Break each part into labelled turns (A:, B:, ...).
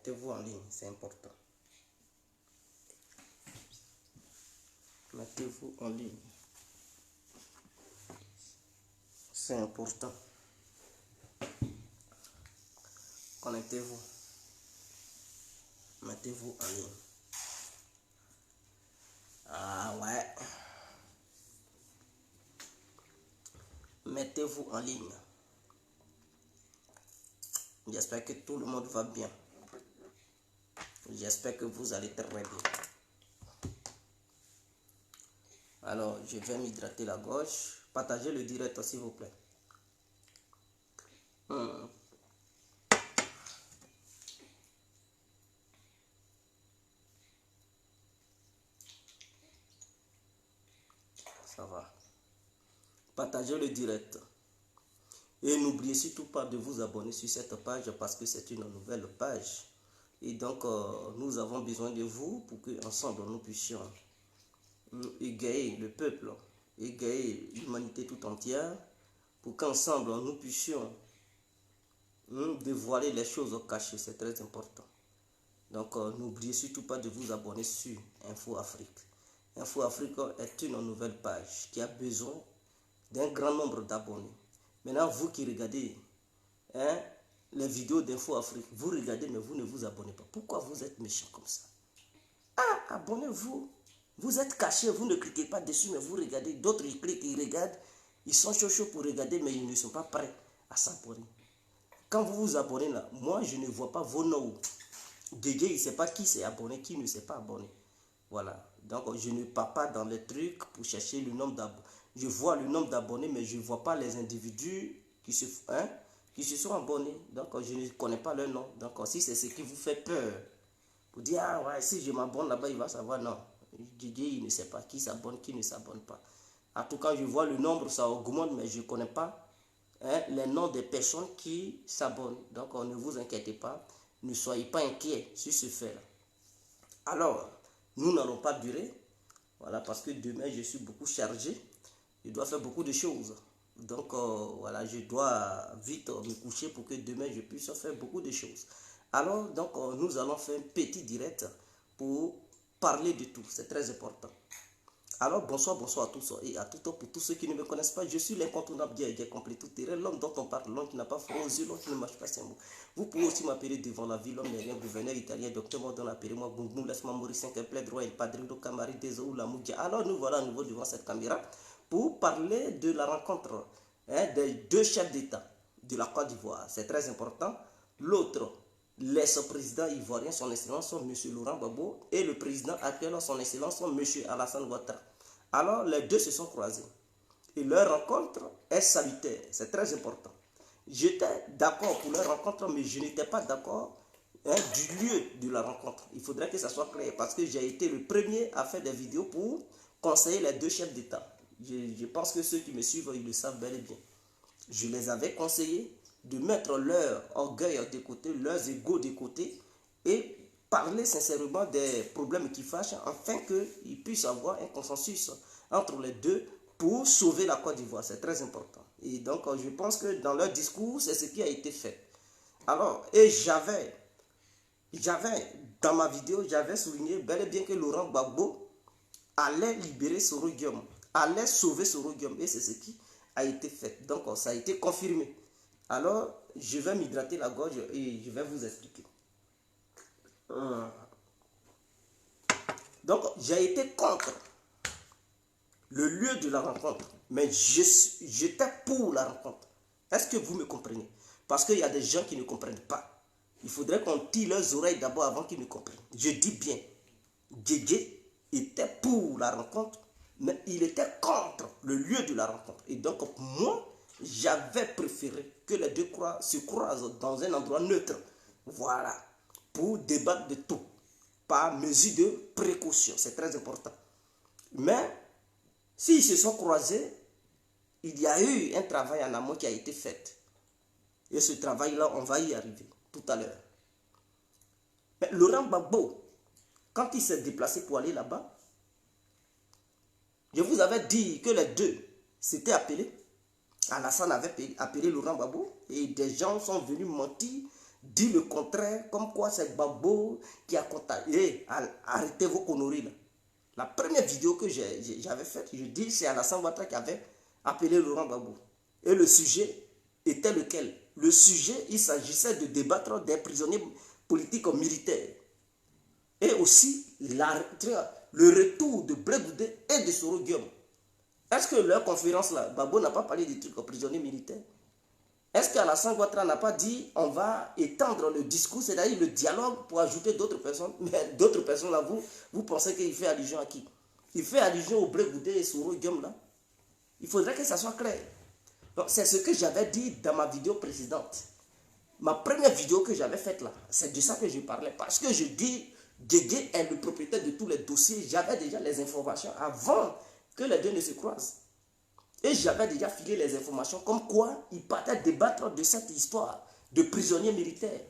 A: Mettez-vous en ligne, c'est important. Mettez-vous en ligne. C'est important. Connectez-vous. Mettez-vous en ligne. Ah ouais. Mettez-vous en ligne. J'espère que tout le monde va bien. J'espère que vous allez très bien. Alors, je vais m'hydrater la gorge. Partagez le direct, s'il vous plaît. Ça va. Partagez le direct. Et n'oubliez surtout pas de vous abonner sur cette page parce que c'est une nouvelle page. Et donc, nous avons besoin de vous pour qu'ensemble nous puissions égayer le peuple, égayer l'humanité tout entière, pour qu'ensemble nous puissions dévoiler les choses cachées. C'est très important. Donc, n'oubliez surtout pas de vous abonner sur Info Afrique. Info Afrique est une nouvelle page qui a besoin d'un grand nombre d'abonnés. Maintenant, vous qui regardez les vidéos d'Info Afrique, vous regardez mais vous ne vous abonnez pas. Pourquoi vous êtes méchant comme ça? Ah, abonnez-vous. Vous êtes caché, vous ne cliquez pas dessus, mais vous regardez. D'autres, ils cliquent, ils regardent. Ils sont chauds pour regarder, mais ils ne sont pas prêts à s'abonner. Quand vous vous abonnez là, moi, je ne vois pas vos noms. Dédié, il ne sait pas qui s'est abonné, qui ne s'est pas abonné. Voilà. Donc, je ne pars pas dans les trucs pour chercher le nombre d'abonnés. Je vois le nombre d'abonnés, mais je ne vois pas les individus qui se sont abonnés. Donc, je ne connais pas leur nom. Donc, si c'est ce qui vous fait peur, vous dites, ah ouais, si je m'abonne là-bas, il va savoir. Non, Didier, il ne sait pas qui s'abonne, qui ne s'abonne pas. En tout cas, je vois le nombre, ça augmente, mais je ne connais pas les noms des personnes qui s'abonnent. Donc, ne vous inquiétez pas. Ne soyez pas inquiets sur ce fait-là. Alors, nous n'allons pas durer. Voilà, parce que demain, je suis beaucoup chargé. Je dois faire beaucoup de choses. Donc, voilà, je dois vite me coucher pour que demain, je puisse faire beaucoup de choses. Alors, donc, nous allons faire un petit direct pour parler de tout. C'est très important. Alors, bonsoir à tous et à toutes. Pour tous ceux qui ne me connaissent pas, je suis l'incontournable Dieu complet tout terrain, l'homme dont on parle, l'homme qui n'a pas froid aux yeux, l'homme qui ne marche pas sans mots. Vous pouvez aussi m'appeler devant la vie, l'homme n'est rien, gouverneur italien, docteur Mordon, appelez-moi Boum, laisse-moi mourir 5 plaid roi, el padrino, camari, des ou la moudia. Alors, nous voilà à nouveau devant cette caméra pour parler de la rencontre des deux chefs d'État de la Côte d'Ivoire. C'est très important. L'autre, l'ex-président ivoirien, son excellence, M. Laurent Gbagbo, et le président actuel, son excellence, M. Alassane Ouattara. Alors, les deux se sont croisés. Et leur rencontre est salutaire. C'est très important. J'étais d'accord pour leur rencontre, mais je n'étais pas d'accord du lieu de la rencontre. Il faudrait que ça soit clair, parce que j'ai été le premier à faire des vidéos pour conseiller les deux chefs d'État. Je pense que ceux qui me suivent, ils le savent bel et bien. Je les avais conseillés de mettre leur orgueil de côté, leurs égos de côté, et parler sincèrement des problèmes qui fâchent afin qu'ils puissent avoir un consensus entre les deux pour sauver la Côte d'Ivoire. C'est très important. Et donc, je pense que dans leur discours, c'est ce qui a été fait. Alors, et j'avais, dans ma vidéo, j'avais souligné bel et bien que Laurent Gbagbo allait libérer Soro Guillaume, allait sauver Soro Guillaume. Et c'est ce qui a été fait. Donc, ça a été confirmé. Alors, je vais m'hydrater la gorge et je vais vous expliquer. Donc, j'ai été contre le lieu de la rencontre, mais j'étais pour la rencontre. Est-ce que vous me comprenez? Parce qu'il y a des gens qui ne comprennent pas. Il faudrait qu'on tire leurs oreilles d'abord avant qu'ils ne comprennent. Je dis bien, Djedje était pour la rencontre, mais il était contre le lieu de la rencontre. Et donc, moi, j'avais préféré que les deux se croisent dans un endroit neutre. Voilà. Pour débattre de tout. Par mesure de précaution. C'est très important. Mais, s'ils se sont croisés, il y a eu un travail en amont qui a été fait. Et ce travail-là, on va y arriver tout à l'heure. Mais Laurent Gbagbo, quand il s'est déplacé pour aller là-bas, je vous avais dit que les deux s'étaient appelés. Alassane avait appelé Laurent Gbagbo et des gens sont venus mentir dit le contraire, comme quoi c'est Gbagbo qui a contacté. Arrêtez vos conneries là. La première vidéo que j'avais faite, je dis, c'est Alassane Ouattara qui avait appelé Laurent Gbagbo. Et le sujet était lequel? Le sujet, il s'agissait de débattre des prisonniers politiques militaires. Et aussi le retour de Blé Goudé et de Soro Guillaume. Est-ce que leur conférence là, Gbagbo n'a pas parlé des trucs aux prisonniers militaires? Est-ce qu'Alassane Ouattara n'a pas dit on va étendre le discours, c'est-à-dire le dialogue pour ajouter d'autres personnes? Mais d'autres personnes là, vous pensez qu'il fait allusion à qui? Il fait allusion au Blé Goudé et Soro Guillaume là. Il faudrait que ça soit clair. C'est ce que j'avais dit dans ma vidéo précédente. Ma première vidéo que j'avais faite là, c'est de ça que je parlais. Parce que je dis, Guégué est le propriétaire de tous les dossiers. J'avais déjà les informations avant que les deux ne se croisent. Et j'avais déjà filé les informations comme quoi il partait débattre de cette histoire de prisonniers militaires.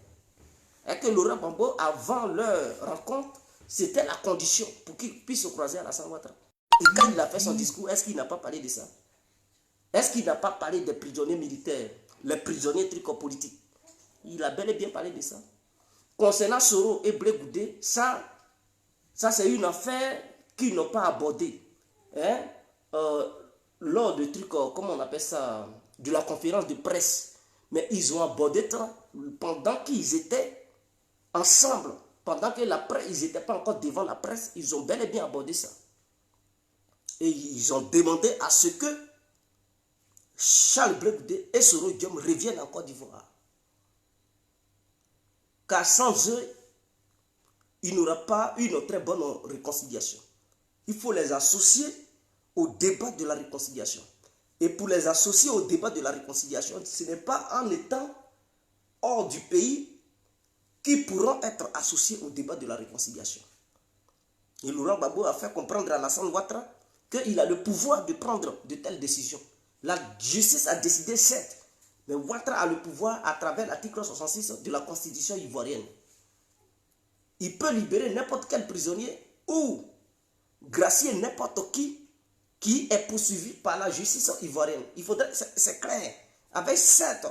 A: Et que Laurent Gbagbo, avant leur rencontre, c'était la condition pour qu'ils puissent se croiser à Alassane Ouattara. Et quand il a fait son discours, est-ce qu'il n'a pas parlé de ça? Est-ce qu'il n'a pas parlé des prisonniers militaires, les prisonniers politiques? Il a bel et bien parlé de ça. Concernant Soro et Blé Goudé, ça c'est une affaire qu'ils n'ont pas abordée. Hein? Lors de trucs, comment on appelle ça, de la conférence de presse. Mais ils ont abordé ça pendant qu'ils étaient ensemble. Pendant que la presse, ils n'étaient pas encore devant la presse, ils ont bel et bien abordé ça. Et ils ont demandé à ce que Charles Blé Goudé et Soro Guillaume reviennent en Côte d'Ivoire. Car sans eux, il n'y aura pas une très bonne réconciliation. Il faut les associer au débat de la réconciliation. Et pour les associer au débat de la réconciliation, ce n'est pas en étant hors du pays qu'ils pourront être associés au débat de la réconciliation. Et Laurent Gbagbo a fait comprendre à Alassane Ouattara qu'il a le pouvoir de prendre de telles décisions. La justice a décidé, certes, mais Ouattara a le pouvoir à travers l'article 66 de la Constitution ivoirienne. Il peut libérer n'importe quel prisonnier ou gracier n'importe qui est poursuivi par la justice ivoirienne. Il faudrait, c'est clair. Avec cet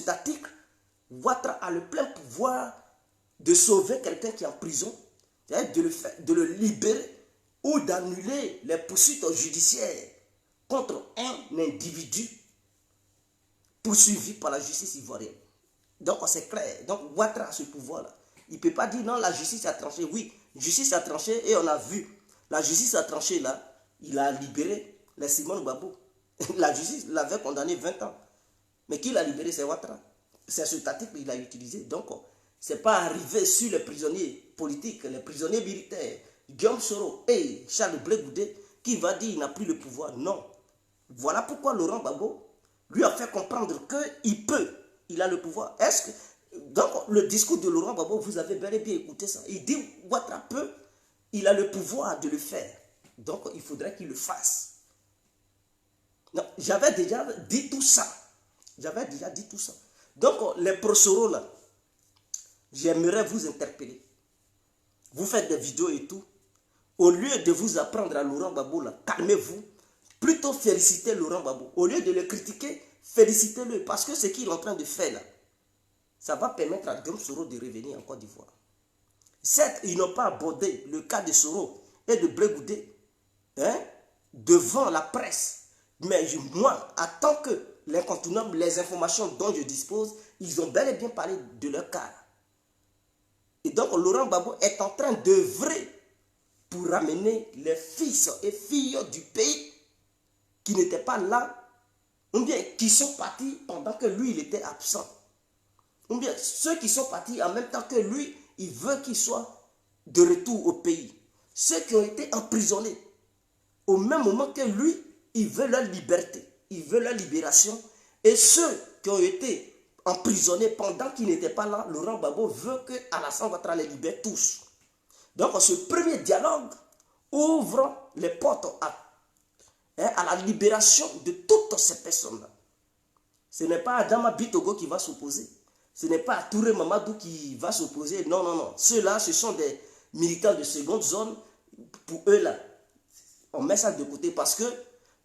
A: article, Ouattara a le plein pouvoir de sauver quelqu'un qui est en prison, de le libérer ou d'annuler les poursuites judiciaires contre un individu poursuivi par la justice ivoirienne. Donc c'est clair. Donc Ouattara a ce pouvoir-là. Il ne peut pas dire non, la justice a tranché. Oui, la justice a tranché et on a vu. La justice a tranché là. Il a libéré les Simone Gbagbo. La justice l'avait condamné 20 ans. Mais qui l'a libéré, c'est Ouattara. C'est ce tactique qu'il a utilisé. Donc, ce n'est pas arrivé sur les prisonniers politiques, les prisonniers militaires, Guillaume Soro et Charles Blé Goudé, qui va dire qu'il n'a plus le pouvoir. Non. Voilà pourquoi Laurent Gbagbo lui a fait comprendre qu'il peut, il a le pouvoir. Est-ce que, donc, le discours de Laurent Gbagbo, vous avez bel et bien écouté ça. Il dit Ouattara peut, il a le pouvoir de le faire. Donc, il faudrait qu'il le fasse. J'avais déjà dit tout ça. Donc, les pro-Soro là, j'aimerais vous interpeller. Vous faites des vidéos et tout. Au lieu de vous apprendre à Laurent Gbagbo là, calmez-vous. Plutôt félicitez Laurent Gbagbo. Au lieu de le critiquer, félicitez-le. Parce que ce qu'il est en train de faire là, ça va permettre à Guillaume Soro de revenir en Côte d'Ivoire. Certes, ils n'ont pas abordé le cas de Soro et de Blé Goudé devant la presse. Mais moi, en tant que l'incontournable, les informations dont je dispose, ils ont bel et bien parlé de leur cas. Et donc, Laurent Gbagbo est en train d'œuvrer pour ramener les fils et filles du pays qui n'étaient pas là, ou bien qui sont partis pendant que lui, il était absent. Ou bien ceux qui sont partis en même temps que lui, il veut qu'il soit de retour au pays. Ceux qui ont été emprisonnés, au même moment que lui, il veut leur liberté, il veut leur libération. Et ceux qui ont été emprisonnés pendant qu'ils n'étaient pas là, Laurent Gbagbo veut que Alassane Ouattara les libère tous. Donc ce premier dialogue ouvre les portes à la libération de toutes ces personnes-là. Ce n'est pas Adama Bitogo qui va s'opposer. Ce n'est pas Touré Mamadou qui va s'opposer. Non, non, non. Ceux-là, ce sont des militants de seconde zone. Pour eux, là, on met ça de côté parce que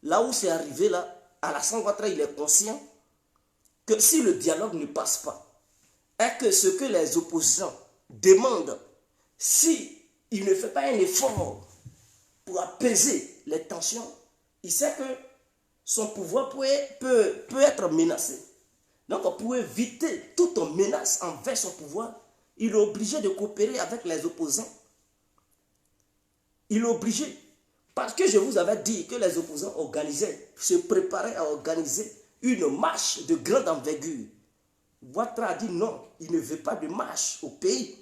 A: là où c'est arrivé, là, Alassane Ouattara, il est conscient que si le dialogue ne passe pas, est que ce que les opposants demandent, si il ne fait pas un effort pour apaiser les tensions, il sait que son pouvoir peut être menacé. Donc, pour éviter toute menace envers son pouvoir, il est obligé de coopérer avec les opposants. Il est obligé. Parce que je vous avais dit que les opposants se préparaient à organiser une marche de grande envergure. Ouattara a dit non, il ne veut pas de marche au pays.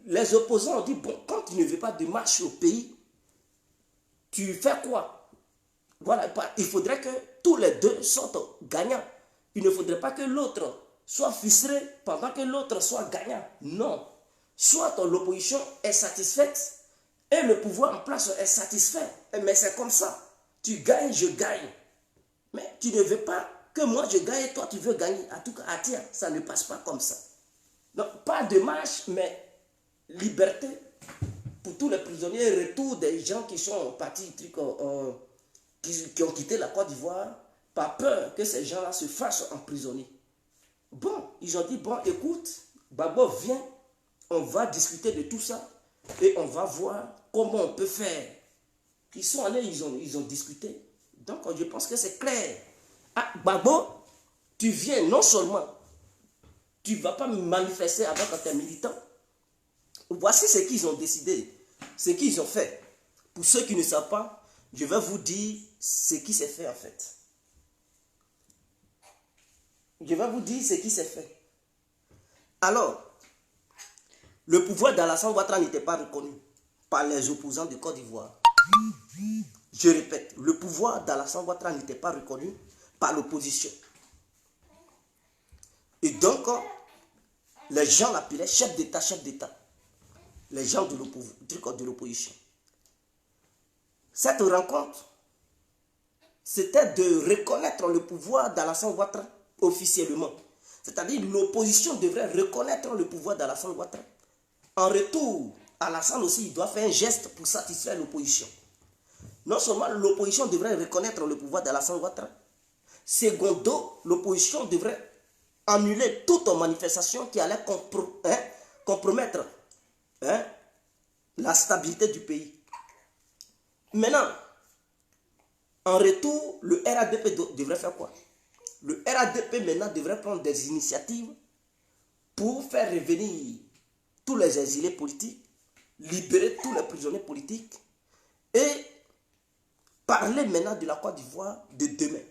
A: Les opposants ont dit, bon, quand tu ne veux pas de marche au pays, tu fais quoi? Voilà, il faudrait que tous les deux sortent gagnants. Il ne faudrait pas que l'autre soit frustré pendant que l'autre soit gagnant. Non. Soit l'opposition est satisfaite et le pouvoir en place est satisfait. Mais c'est comme ça. Tu gagnes, je gagne. Mais tu ne veux pas que moi je gagne et toi tu veux gagner. En tout cas, tiens, ça ne passe pas comme ça. Donc, pas de marche, mais liberté pour tous les prisonniers, retour des gens qui sont partis, qui ont quitté la Côte d'Ivoire, par peur que ces gens-là se fassent emprisonner. Bon, ils ont dit, bon, écoute, Gbagbo, viens, on va discuter de tout ça et on va voir comment on peut faire. Ils sont allés, ils ont discuté. Donc, je pense que c'est clair. Ah, Gbagbo, tu viens non seulement, tu ne vas pas manifester avec tes militants. Voici ce qu'ils ont décidé, ce qu'ils ont fait. Pour ceux qui ne savent pas, je vais vous dire ce qui s'est fait en fait. Je vais vous dire ce qui s'est fait. Alors, le pouvoir d'Alassane Ouattara n'était pas reconnu par les opposants de Côte d'Ivoire. Je répète, le pouvoir d'Alassane Ouattara n'était pas reconnu par l'opposition. Et donc, les gens l'appelaient chef d'État, chef d'État. Les gens de l'opposition. Cette rencontre, c'était de reconnaître le pouvoir d'Alassane Ouattara officiellement. C'est-à-dire l'opposition devrait reconnaître le pouvoir d'Alassane Ouattara. En retour, Alassane aussi, il doit faire un geste pour satisfaire l'opposition. Non seulement l'opposition devrait reconnaître le pouvoir d'Alassane Ouattara, secondo, l'opposition devrait annuler toute manifestation qui allait compromettre la stabilité du pays. Maintenant, en retour, le RADP devrait faire quoi? Le RADP maintenant devrait prendre des initiatives pour faire revenir tous les exilés politiques, libérer tous les prisonniers politiques et parler maintenant de la Côte d'Ivoire de demain.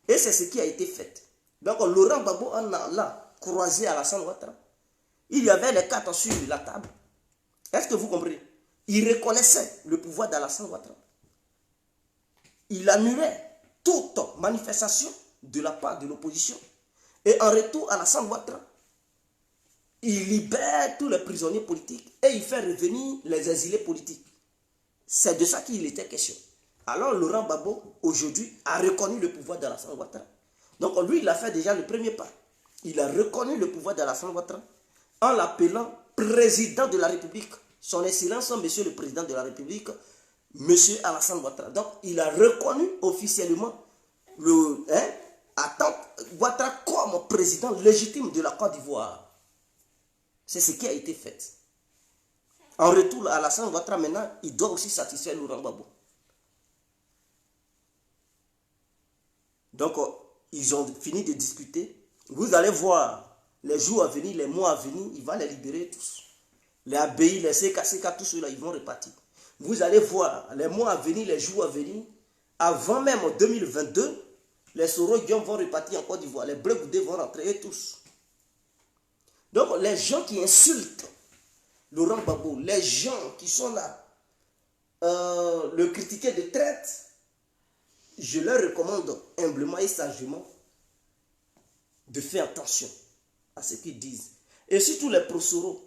A: Et c'est ce qui a été fait. Donc Laurent Gbagbo en a là croisé Alassane Ouattara. Il y avait les cartes sur la table. Est-ce que vous comprenez? Il reconnaissait le pouvoir d'Alassane Ouattara. Il annulait toute manifestation de la part de l'opposition. Et en retour, Alassane Ouattara, il libère tous les prisonniers politiques et il fait revenir les exilés politiques. C'est de ça qu'il était question. Alors Laurent Gbagbo, aujourd'hui, a reconnu le pouvoir d'Alassane Ouattara. Donc lui, il a fait déjà le premier pas. Il a reconnu le pouvoir d'Alassane Ouattara en l'appelant président de la République. Son Excellence, Monsieur le Président de la République, Monsieur Alassane Ouattara. Donc, il a reconnu officiellement Ouattara comme président légitime de la Côte d'Ivoire. C'est ce qui a été fait. En retour, Alassane Ouattara, maintenant, il doit aussi satisfaire Laurent Gbagbo. Donc, ils ont fini de discuter. Vous allez voir, les jours à venir, les mois à venir, il va les libérer tous. Les ABI, les CKCK, tous ceux-là, ils vont repartir. Vous allez voir, les mois à venir, les jours à venir, avant même 2022, les Soro-Guillaume vont repartir en Côte d'Ivoire, les Bleu-Goudé vont rentrer, et tous. Donc, les gens qui insultent Laurent Gbagbo, les gens qui sont là, le critiquer de traite, je leur recommande humblement et sagement de faire attention à ce qu'ils disent. Et surtout les pro-Soro.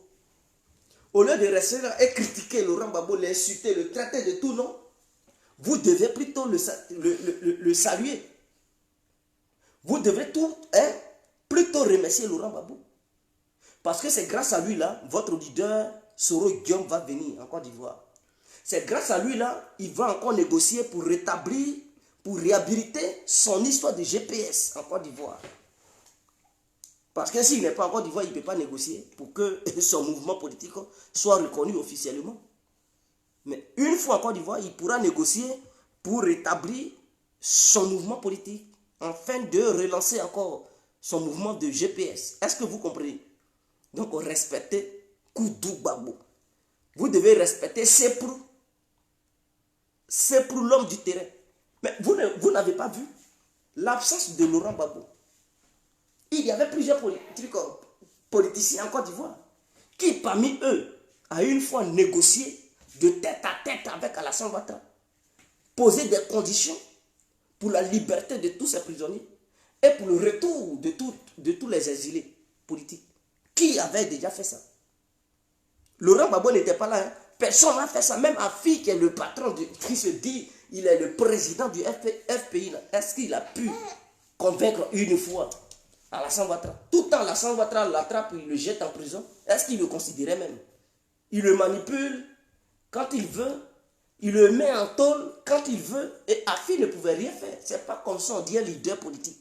A: Au lieu de rester là et critiquer Laurent Gbagbo, l'insulter, le traiter de tout nom, vous devez plutôt le saluer. Vous devez plutôt remercier Laurent Gbagbo. Parce que c'est grâce à lui là, votre leader Soro-Guillaume va venir en Côte d'Ivoire. C'est grâce à lui là, il va encore négocier pour rétablir, pour réhabiliter son histoire de GPS en Côte d'Ivoire. Parce que s'il n'est pas en Côte d'Ivoire, il ne peut pas négocier pour que son mouvement politique soit reconnu officiellement. Mais une fois en Côte d'Ivoire, il pourra négocier pour rétablir son mouvement politique, afin de relancer encore son mouvement de GPS. Est-ce que vous comprenez? Donc, respectez Koudou Gbagbo. Vous devez respecter Séprou. Séprou, l'homme du terrain. Mais vous n'avez pas vu l'absence de Laurent Gbagbo. Il y avait plusieurs politiciens en Côte d'Ivoire qui, parmi eux, a une fois négocié de tête à tête avec Alassane Ouattara, poser des conditions pour la liberté de tous ces prisonniers et pour le retour de tous les exilés politiques. Qui avait déjà fait ça? Laurent Gbagbo n'était pas là. Hein. Personne n'a fait ça. Même Afi, qui est le patron, qui se dit, il est le président du FPI. Est-ce qu'il a pu convaincre une fois Alassane Ouattara? Tout le temps, Alassane Ouattara l'attrape, il le jette en prison. Est-ce qu'il le considérait même? Il le manipule quand il veut. Il le met en tôle quand il veut. Et Afi ne pouvait rien faire. C'est pas comme ça on dit un leader politique.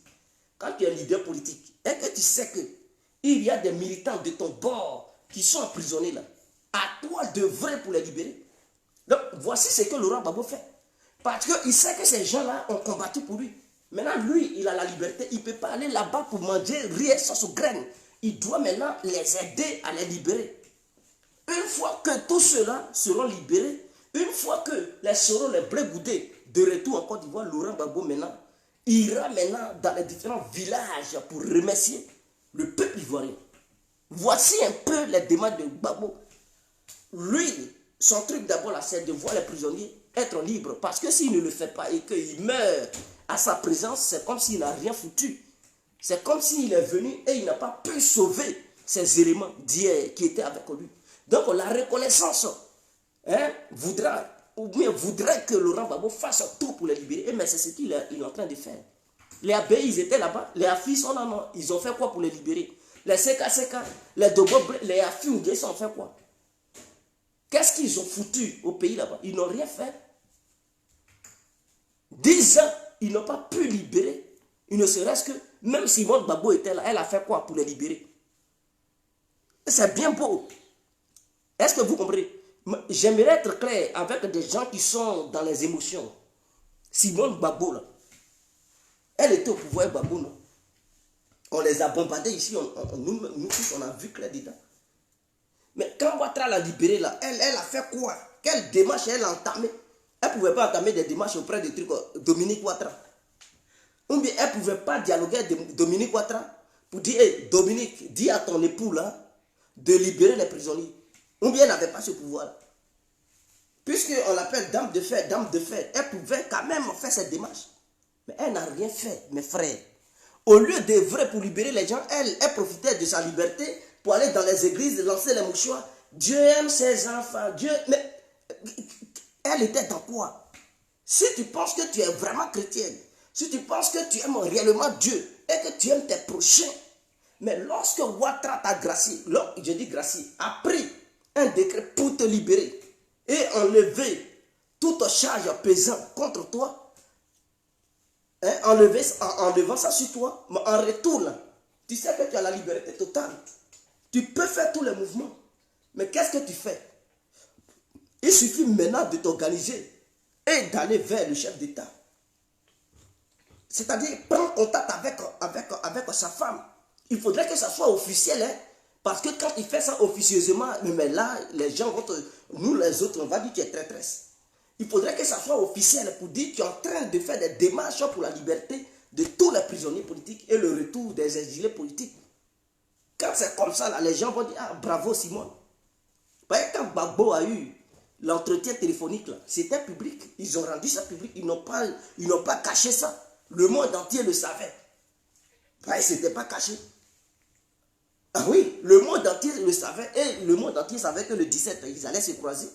A: Quand tu es leader politique et que tu sais qu'il y a des militants de ton bord qui sont emprisonnés là, à toi de vrai pour les libérer. Donc voici ce que Laurent Gbagbo fait. Parce qu'il sait que ces gens-là ont combattu pour lui. Maintenant, lui, il a la liberté. Il ne peut pas aller là-bas pour manger riz, sauce aux graines. Il doit maintenant les aider à les libérer. Une fois que tous ceux-là seront libérés, une fois que les seront les blés boudés de retour en Côte d'Ivoire, Laurent Gbagbo maintenant ira maintenant dans les différents villages pour remercier le peuple ivoirien. Voici un peu les démarches de Gbagbo. Lui, son truc d'abord là, c'est de voir les prisonniers être libres. Parce que s'il ne le fait pas et qu'il meurt à sa présence, c'est comme s'il n'a rien foutu. C'est comme s'il est venu et il n'a pas pu sauver ces éléments d'hier qui étaient avec lui. Donc la reconnaissance voudrait que Laurent Gbagbo fasse tout pour les libérer. Mais c'est ce qu'il est en train de faire. Les AB, ils étaient là-bas. Les AFI sont là, non. Ils ont fait quoi pour les libérer? Les CKCK, les Dobo, les AFI, ils ont fait quoi? Qu'est-ce qu'ils ont foutu au pays là-bas? Ils n'ont rien fait. 10 ans, ils n'ont pas pu libérer. Il ne serait-ce que, même si Simone Gbagbo était là, elle a fait quoi pour les libérer? C'est bien beau. Est-ce que vous comprenez? J'aimerais être clair avec des gens qui sont dans les émotions. Simone Gbagbo, là, elle était au pouvoir, Gbagbo, non? On les a bombardés ici, nous tous, on a vu clair dedans. Mais quand Ouattara l'a libérée, là, elle a fait quoi? Quelle démarche elle a entamée? Elle ne pouvait pas entamer des démarches auprès de Dominique Ouattara. Ou bien elle ne pouvait pas dialoguer avec Dominique Ouattara pour dire, hey, Dominique, dis à ton époux là de libérer les prisonniers. Ou bien elle n'avait pas ce pouvoir-là. Puisqu'on l'appelle dame de fer, elle pouvait quand même faire cette démarche. Mais elle n'a rien fait, mes frères. Au lieu d'œuvrer pour libérer les gens, elle profitait de sa liberté pour aller dans les églises, lancer les mouchoirs. Dieu aime ses enfants. Dieu. Mais elle était dans quoi? Si tu penses que tu es vraiment chrétienne, si tu penses que tu aimes réellement Dieu et que tu aimes tes prochains, mais lorsque Ouattara t'a gracié, je dis gracié, a pris un décret pour te libérer et enlever toute charge pesante contre toi, enlevant ça sur toi, mais en retour, là, tu sais que tu as la liberté totale. Tu peux faire tous les mouvements. Mais qu'est-ce que tu fais? Il suffit maintenant de t'organiser et d'aller vers le chef d'État. C'est-à-dire prendre contact avec sa femme. Il faudrait que ça soit officiel. Hein? Parce que quand il fait ça officieusement, mais là, les gens vont nous les autres, on va dire que tu es traîtresse. Il faudrait que ça soit officiel pour dire que tu es en train de faire des démarches pour la liberté de tous les prisonniers politiques et le retour des exilés politiques. Quand c'est comme ça, là, les gens vont dire, ah, bravo Simone. Parce que quand Gbagbo a eu l'entretien téléphonique, c'était public. Ils ont rendu ça public. Ils n'ont pas caché ça. Le monde entier le savait. Ce n'était pas caché. Ah oui, le monde entier le savait. Et le monde entier savait que le 17, ils allaient se croiser.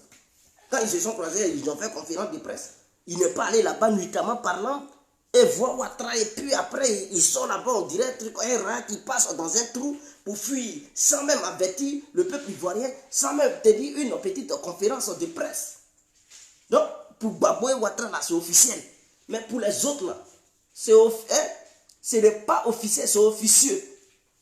A: Quand ils se sont croisés, ils ont fait conférence de presse. Il n'est pas allé là-bas nuitamment parlant et voir Ouattara. Et puis après, ils sont là-bas, on dirait un rat qui passe dans un trou pour fuir, sans même avertir le peuple ivoirien, sans même tenir une petite conférence de presse. Donc, pour Gbagbo et Ouattara, là, c'est officiel. Mais pour les autres, là, ce n'est pas officiel, c'est officieux.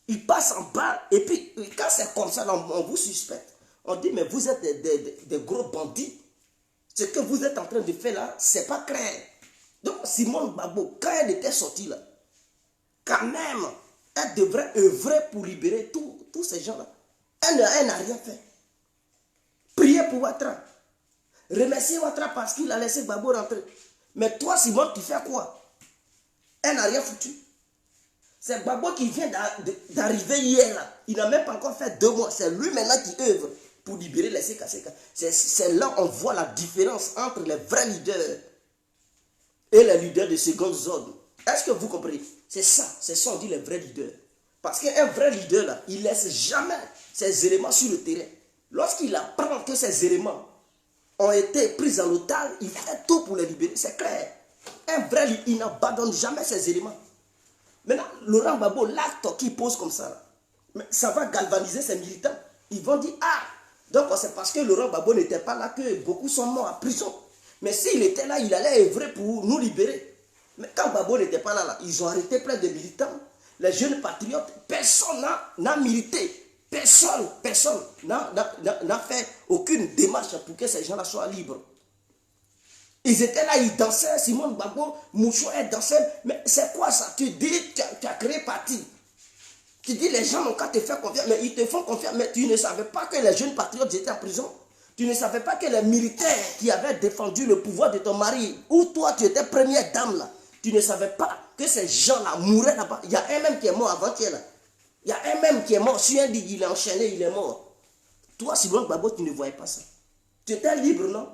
A: Il passe en bas, et puis quand c'est comme ça, on vous suspecte. On dit, mais vous êtes des gros bandits. Ce que vous êtes en train de faire là, c'est pas clair. Donc Simone Gbagbo, quand elle était sortie là, quand même, elle devrait œuvrer pour libérer tous ces gens-là. Elle n'a rien fait. Priez pour Ouattara. Remerciez Ouattara parce qu'il a laissé Gbagbo rentrer. Mais toi, Simone, tu fais quoi? Elle n'a rien foutu. C'est Gbagbo qui vient d'arriver hier là. Il n'a même pas encore fait 2 mois. C'est lui maintenant qui œuvre pour libérer les CKCK. C'est là on voit la différence entre les vrais leaders et les leaders de seconde zone. Est-ce que vous comprenez? C'est ça on dit les vrais leaders. Parce qu'un vrai leader là, il ne laisse jamais ses éléments sur le terrain. Lorsqu'il apprend que ces éléments ont été pris en otage, il fait tout pour les libérer, c'est clair. Un vrai leader, il n'abandonne jamais ses éléments. Maintenant, Laurent Gbagbo, l'acte qu'il pose comme ça, ça va galvaniser ses militants. Ils vont dire, ah, donc c'est parce que Laurent Gbagbo n'était pas là que beaucoup sont morts en prison. Mais s'il était là, il allait œuvrer pour nous libérer. Mais quand Gbagbo n'était pas là, ils ont arrêté plein de militants. Les jeunes patriotes, personne n'a milité. Personne n'a fait aucune démarche pour que ces gens-là soient libres. Ils étaient là, ils dansaient, Simone Gbagbo, Mouchoué dansait. Mais c'est quoi ça? Tu dis, tu as créé parti. Tu dis, les gens n'ont qu'à te faire confiance, mais ils te font confiance. Mais tu ne savais pas que les jeunes patriotes étaient en prison. Tu ne savais pas que les militaires qui avaient défendu le pouvoir de ton mari, ou toi, tu étais première dame là, tu ne savais pas que ces gens-là mouraient là-bas. Il y a un même qui est mort avant-hier là. Il y a un même qui est mort sur un lit, il est enchaîné, il est mort. Toi, Simone Gbagbo, tu ne voyais pas ça. Tu étais libre, non?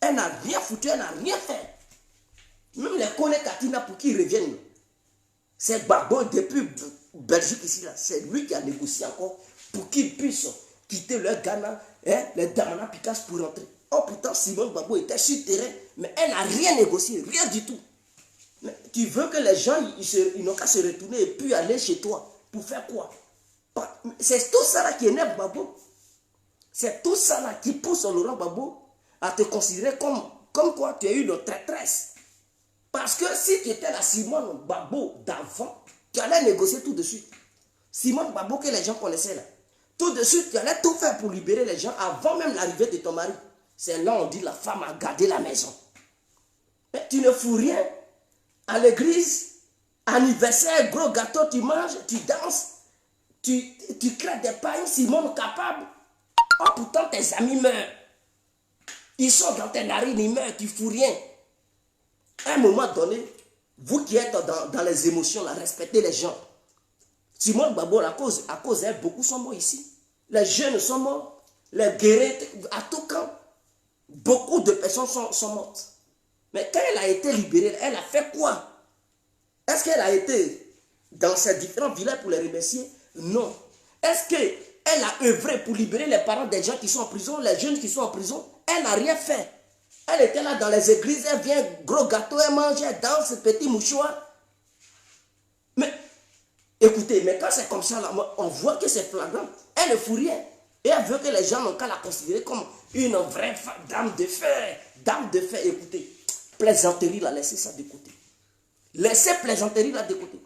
A: Elle n'a rien foutu, elle n'a rien fait. Même les Kone Katina pour qu'ils reviennent. C'est Gbagbo depuis Belgique ici, là. C'est lui qui a négocié encore pour qu'ils puissent quitter leur Ghana, hein, les Damana Picasso pour rentrer. Oh, pourtant, Simone Gbagbo était sur le terrain, mais elle n'a rien négocié, rien du tout. Mais tu veux que les gens, ils n'ont qu'à se retourner et puis aller chez toi. Pour faire quoi? C'est tout ça là qui énerve Gbagbo. C'est tout ça là qui pousse Laurent Gbagbo à te considérer comme quoi tu as eu une traîtresse. Parce que si tu étais la Simone Gbagbo d'avant, tu allais négocier tout de suite. Simone Gbagbo que les gens connaissaient là. Tout de suite, tu allais tout faire pour libérer les gens avant même l'arrivée de ton mari. C'est là on dit la femme a gardé la maison. Mais tu ne fous rien. À l'église, anniversaire, gros gâteau, tu manges, tu danses, tu crées des pains, Simone capable. Oh, pourtant tes amis meurent. Ils sont dans tes narines, ils meurent, tu fous rien. À un moment donné, vous qui êtes dans les émotions, là, respectez les gens. Simone Gbagbo, à cause d'elle, beaucoup sont morts ici. Les jeunes sont morts, les guerriers, à tout camp, beaucoup de personnes sont mortes. Mais quand elle a été libérée, elle a fait quoi? Est-ce qu'elle a été dans ces différents villages pour les remercier? Non. Est-ce qu'elle a œuvré pour libérer les parents des gens qui sont en prison, les jeunes qui sont en prison? Elle n'a rien fait. Elle était là dans les églises, elle vient, gros gâteau, elle mange, elle danse, petit mouchoir. Mais, écoutez, mais quand c'est comme ça, là, on voit que c'est flagrant. Elle ne fout rien. Et elle veut que les gens n'ont qu'à la considérer comme une vraie dame de fer. Dame de fer, écoutez. Plaisanterie, là, laissez ça de côté. Laissez plaisanterie là de côté.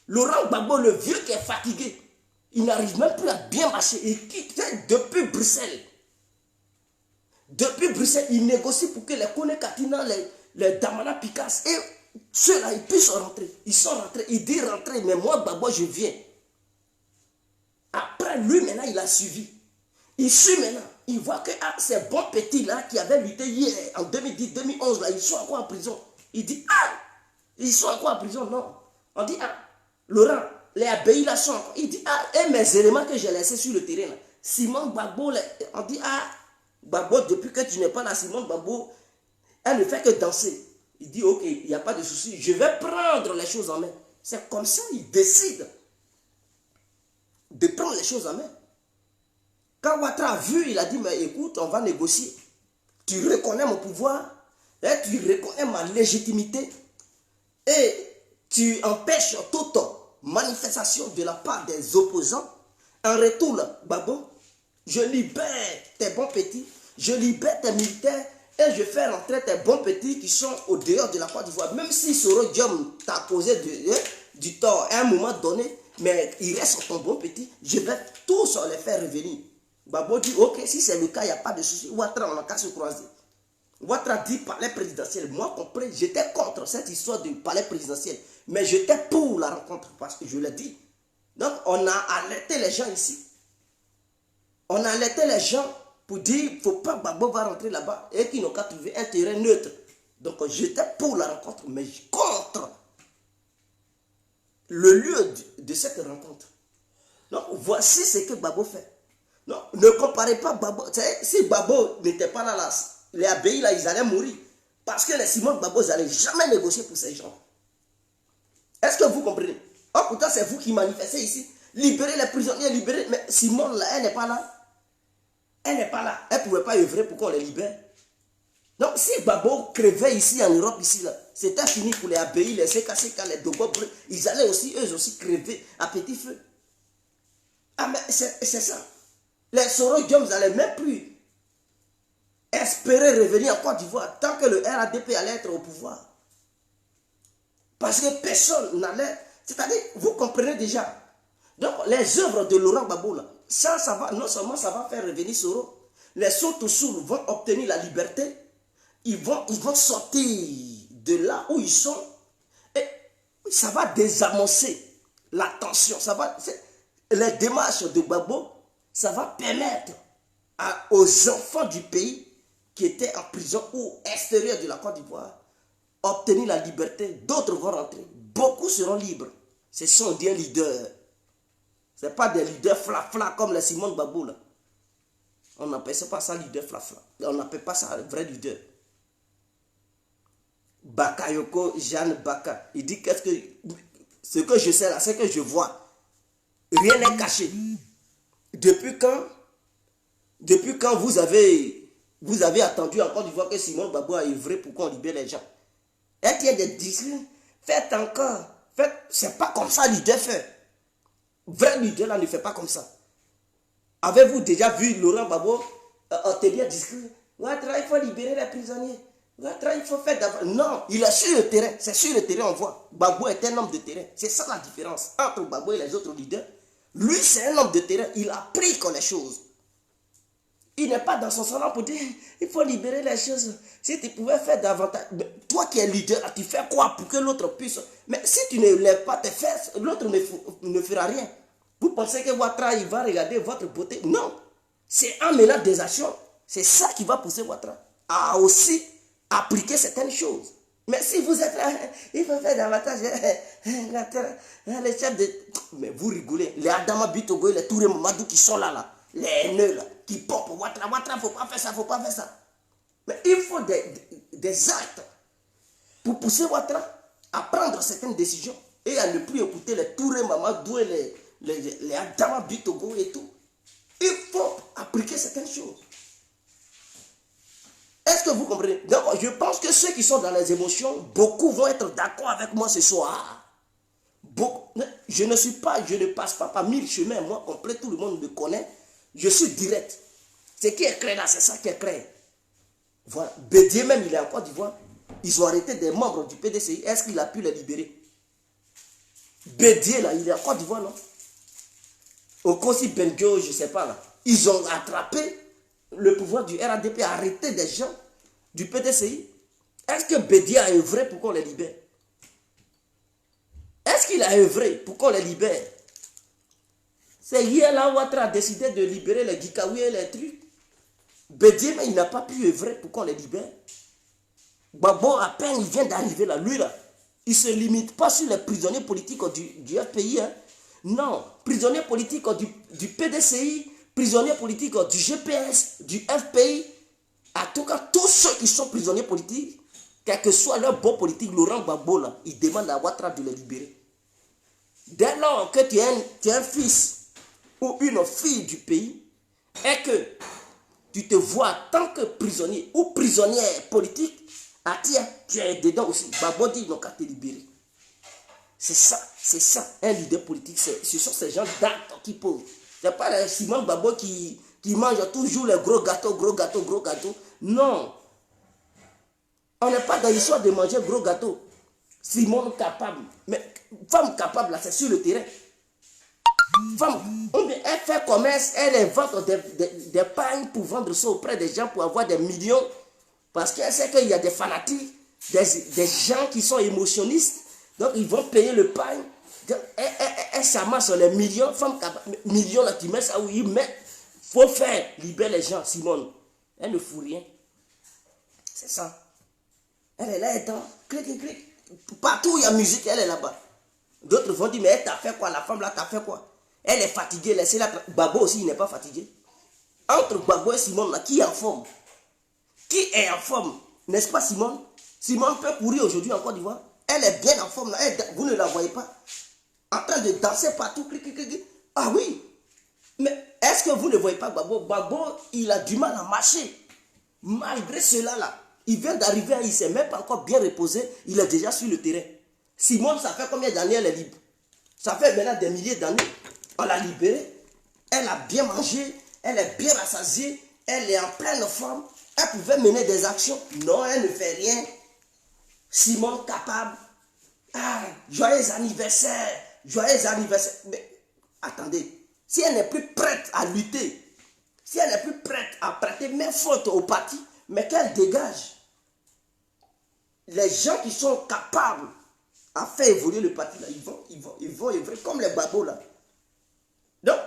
A: Laurent Gbagbo, le vieux qui est fatigué, il n'arrive même plus à bien marcher. Il quitte depuis Bruxelles. Depuis Bruxelles, il négocie pour que les Kone Katina, les Damana Picasso, et ceux-là, ils puissent rentrer. Ils sont rentrés. Il dit rentrer, mais moi, Gbagbo, je viens. Après, lui, maintenant, il a suivi. Il suit maintenant. Il voit que ces bons petits-là qui avaient lutté hier, en 2010-2011, là, ils sont encore en prison. Il dit, ah, ils sont encore en prison, non. On dit, ah, Laurent, les abbayes là sont encore. Il dit, ah, et mes éléments que j'ai laissés sur le terrain, là, Simone Gbagbo, on dit, ah, Gbagbo, depuis que tu n'es pas là, Simone Gbagbo, elle ne fait que danser. Il dit, ok, il n'y a pas de souci, je vais prendre les choses en main. C'est comme ça, il décide de prendre les choses en main. Quand Ouattara a vu, il a dit, mais écoute, on va négocier. Tu reconnais mon pouvoir, et tu reconnais ma légitimité, et tu empêches toute manifestation de la part des opposants. En retour, là, Gbagbo, je libère tes bons petits, je libère tes militaires, et je fais rentrer tes bons petits qui sont au dehors de la Côte d'Ivoire. Même si Soro Diom t'a causé du tort à un moment donné, Mais il reste ton bon petit, je vais tous les faire revenir. Gbagbo dit, ok, si c'est le cas, il n'y a pas de souci. Ouattara, on n'a qu'à se croiser. Ouattara dit palais présidentiel. Moi, compris, j'étais contre cette histoire du palais présidentiel. Mais j'étais pour la rencontre, parce que je l'ai dit. Donc, on a alerté les gens ici. On a alerté les gens pour dire qu'il ne faut pas que Gbagbo va rentrer là-bas et qu'ils n'ont qu'à trouver un terrain neutre. Donc, j'étais pour la rencontre, mais contre le lieu de cette rencontre. Donc, voici ce que Gbagbo fait. Non, ne comparez pas Gbagbo. Si Gbagbo n'était pas là, les abbayes, là, ils allaient mourir. Parce que les Simon Gbagbo, ils n'allaient jamais négocier pour ces gens. Est-ce que vous comprenez? Oh, pourtant, c'est vous qui manifestez ici. Libérez les prisonniers, libérez. Mais Simone, là, elle n'est pas là. Elle n'est pas là. Elle ne pouvait pas œuvrer pour qu'on les libère. Donc, si Gbagbo crevait ici en Europe, ici, là, c'était fini pour les abbayes, les CKCK, les Dogo, ils allaient aussi, eux aussi, crever à petit feu. Ah, mais c'est ça. Les Soro-Diom n'allaient même plus espérer revenir en Côte d'Ivoire tant que le RADP allait être au pouvoir. Parce que personne n'allait... C'est-à-dire, vous comprenez déjà. Donc, les œuvres de Laurent Gbagbo, là, ça va, non seulement ça va faire revenir Soro, les Sotosour vont obtenir la liberté, ils vont sortir de là où ils sont, et ça va désamorcer la tension. Ça va, les démarches de Gbagbo, ça va permettre aux enfants du pays qui étaient en prison ou extérieur de la Côte d'Ivoire obtenir la liberté. D'autres vont rentrer. Beaucoup seront libres. Ce sont des leaders. Ce n'est pas des leaders fla-fla comme les Simone Gbagbo là. On n'appelle pas ça leader fla-fla. On n'appelle pas ça vrai leader. Bakayoko, Jeanne Baka, il dit qu'est-ce que... Ce que je sais là, c'est que je vois. Rien n'est caché. Depuis quand vous avez attendu en Côte d'Ivoire que Simone Gbagbo a œuvré pour qu'on libère les gens? Et qu'il y a des discours, faites encore. C'est pas comme ça leader fait. Vrai leader là ne fait pas comme ça. Avez-vous déjà vu Laurent Gbagbo tenir un discours? Ouattara, il faut libérer les prisonniers. Ouattara, il faut faire d'abord. Non, il est sur le terrain. C'est sur le terrain, on voit. Gbagbo est un homme de terrain. C'est ça la différence entre Gbagbo et les autres leaders. Lui, c'est un homme de terrain. Il applique les choses. Il n'est pas dans son salon pour dire il faut libérer les choses. Si tu pouvais faire davantage. Toi qui es leader, tu fais quoi pour que l'autre puisse. Mais si tu ne lèves pas tes fesses, l'autre ne fera rien. Vous pensez que Ouattara, il va regarder votre beauté? Non. C'est en menant des actions. C'est ça qui va pousser Ouattara à aussi appliquer certaines choses. Mais si vous êtes là, il faut faire davantage. Les chefs de. Mais vous rigolez. Les Adama Bitogo, les Touré Mamadou qui sont là. Les haineux là, qui popent Ouattara, il ne faut pas faire ça, il ne faut pas faire ça. Mais il faut des actes pour pousser Ouattara à prendre certaines décisions et à ne plus écouter les Touré Mamadou et les Adama Bitogo et tout. Il faut appliquer certaines choses. Est-ce que vous comprenez? Donc, je pense que ceux qui sont dans les émotions, beaucoup vont être d'accord avec moi ce soir. Je ne passe pas par 1000 chemins, moi complet, tout le monde me connaît. Je suis direct. Ce qui est clair là, c'est ça qui est clair. Voilà. Bédier même, il est en Côte d'Ivoire. Ils ont arrêté des membres du PDCI. Est-ce qu'il a pu les libérer? Bédier là, il est en Côte d'Ivoire, non? Au Kosi Benjo, je ne sais pas là. Ils ont attrapé le pouvoir du RADP, arrêté des gens du PDCI. Est-ce que Bédier a œuvré pour qu'on les libère? Est-ce qu'il a œuvré pour qu'on les libère? C'est hier là où Ouattara a décidé de libérer les Gikawi et les trucs. Bédier, mais il n'a pas pu œuvrer pour qu'on les libère. Gbagbo, à peine il vient d'arriver là, lui là, il ne se limite pas sur les prisonniers politiques du FPI. Hein. Non, prisonniers politiques du PDCI, prisonniers politiques du GPS, du FPI. En tout cas, tous ceux qui sont prisonniers politiques, quel que soit leur bon politique, Laurent Gbagbo là, il demande à Ouattara de les libérer. Dès lors que tu es un fils ou une fille du pays et que tu te vois en tant que prisonnier ou prisonnière politique, tiens, tu es dedans aussi. Gbagbo dit non qu'à te libérer. C'est ça, un leader politique. Ce sont ces gens d'actes qui posent. Ce n'est pas Simone Gbagbo qui mange toujours les gros gâteaux, gros gâteaux, gros gâteaux. Non. On n'est pas dans l'histoire de manger gros gâteaux. Simone capable. Mais femme capable, là, c'est sur le terrain. Femme, elle fait commerce, elle invente des pagnes pour vendre ça auprès des gens pour avoir des millions. Parce qu'elle sait qu'il y a des fanatiques, des gens qui sont émotionnistes. Donc ils vont payer le pagne. Elle s'amasse sur les millions, femmes millions là, qui mettent ça où ils mettent. Faut faire libérer les gens, Simone. Elle ne fout rien. C'est ça. Elle est là, elle danse. Clic, clic, clic. Partout où il y a musique, elle est là-bas. D'autres vont dire, mais elle t'a fait quoi? La femme là t'a fait quoi? Elle est fatiguée, laissez-la. Babo aussi, il n'est pas fatigué. Entre Babo et Simone, là, qui est en forme? Qui est en forme? N'est-ce pas Simone? Simone peut courir aujourd'hui en Côte d'Ivoire. Elle est bien en forme là. Vous ne la voyez pas? En train de danser partout. Clic, clic, clic. Ah oui. Mais est-ce que vous ne voyez pas Babo? Babo, il a du mal à marcher. Malgré cela là, il vient d'arriver, il ne s'est même pas encore bien reposé. Il est déjà sur le terrain. Simone, ça fait combien d'années elle est libre? Ça fait maintenant des milliers d'années. On l'a libérée. Elle a bien mangé. Elle est bien rassasiée. Elle est en pleine forme. Elle pouvait mener des actions. Non, elle ne fait rien. Simone capable. Ah, joyeux anniversaire. Joyeux anniversaire. Mais attendez. Si elle n'est plus prête à lutter, si elle n'est plus prête à prêter main forte au parti, mais qu'elle dégage. Les gens qui sont capables à faire évoluer le parti, là, ils vont comme les babos là. Donc,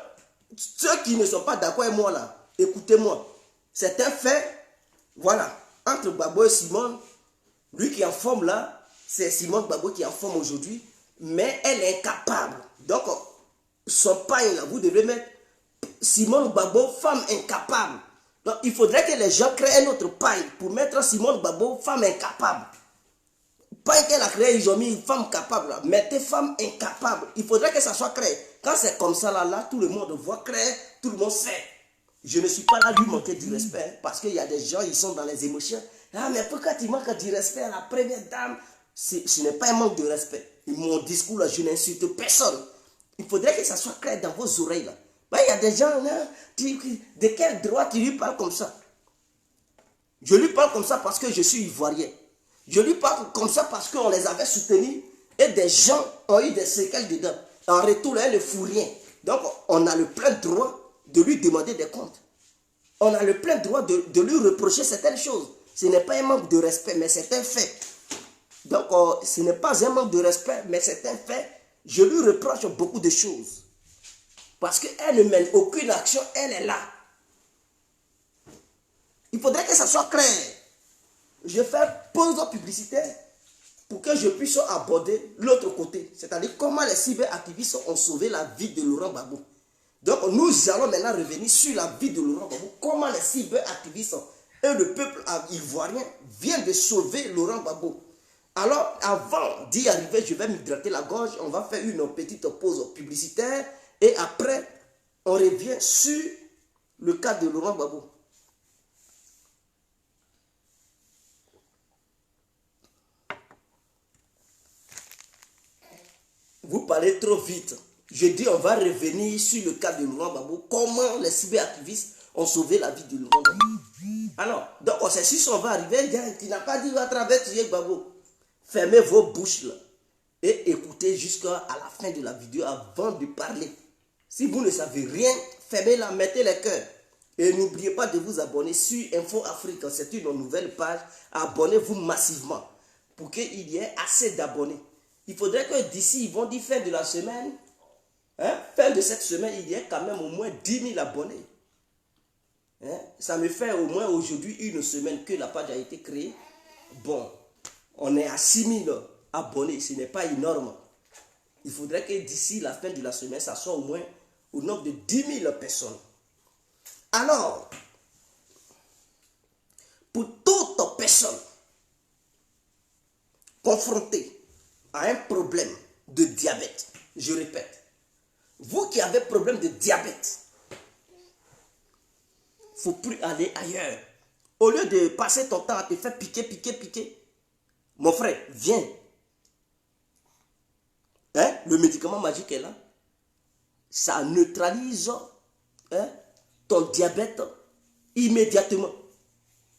A: ceux qui ne sont pas d'accord avec moi là, écoutez-moi. C'est un fait. Voilà. Entre Babo et Simone, lui qui est en forme là, c'est Simone Babo qui est en forme aujourd'hui, mais elle est incapable. Donc, son pain là, vous devez mettre Simone Babo, femme incapable. Donc, il faudrait que les gens créent un autre pain pour mettre Simone Babo, femme incapable. Pain qu'elle a créé, ils ont mis une femme capable. Là. Mettez femme incapable. Il faudrait que ça soit créé. Quand c'est comme ça, là, tout le monde voit créer, tout le monde sait. Je ne suis pas là à lui manquer du respect, parce qu'il y a des gens, ils sont dans les émotions. Ah, mais pourquoi tu manques du respect à la première dame? Ce n'est pas un manque de respect. Mon discours, là, je n'insulte personne. Il faudrait que ça soit clair dans vos oreilles. Là. Ben, il y a des gens, là, de quel droit tu lui parles comme ça? Je lui parle comme ça parce que je suis ivoirien. Je lui parle comme ça parce qu'on les avait soutenus et des gens ont eu des séquelles dedans. En retour, elle ne fout rien. Donc, on a le plein droit de lui demander des comptes. On a le plein droit de lui reprocher certaines choses. Ce n'est pas un manque de respect, mais c'est un fait. Donc, ce n'est pas un manque de respect, mais c'est un fait. Je lui reproche beaucoup de choses. Parce qu'elle ne mène aucune action, elle est là. Il faudrait que ça soit clair. Je fais pause publicitaire pour que je puisse aborder l'autre côté. C'est-à-dire comment les cyberactivistes ont sauvé la vie de Laurent Gbagbo. Donc nous allons maintenant revenir sur la vie de Laurent Gbagbo. Comment les cyberactivistes et le peuple ivoirien viennent de sauver Laurent Gbagbo. Alors avant d'y arriver, je vais m'hydrater la gorge. On va faire une petite pause publicitaire. Et après, on revient sur le cas de Laurent Gbagbo. Vous parlez trop vite. Je dis on va revenir sur le cas de Laurent Gbagbo. Comment les cyberactivistes ont sauvé la vie de Laurent Gbagbo. Alors, donc on sait si on va arriver. Tu n'as pas dit à travers tuer Gbagbo. Fermez vos bouches là. Et écoutez jusqu'à la fin de la vidéo avant de parler. Si vous ne savez rien, fermez-la, mettez les cœurs. Et n'oubliez pas de vous abonner sur Info Afrique. C'est une nouvelle page. Abonnez-vous massivement pour qu'il y ait assez d'abonnés. Il faudrait que d'ici, ils vont dire fin de la semaine, fin de cette semaine, il y ait quand même au moins 10 000 abonnés. Ça me fait au moins aujourd'hui une semaine que la page a été créée. Bon, on est à 6 000 abonnés, ce n'est pas énorme. Il faudrait que d'ici la fin de la semaine, ça soit au moins au nombre de 10 000 personnes. Alors, pour toute personne confrontée à un problème de diabète, je répète, vous qui avez problème de diabète, il ne faut plus aller ailleurs. Au lieu de passer ton temps à te faire piquer, mon frère, viens. Le médicament magique est là. Ça neutralise ton diabète immédiatement.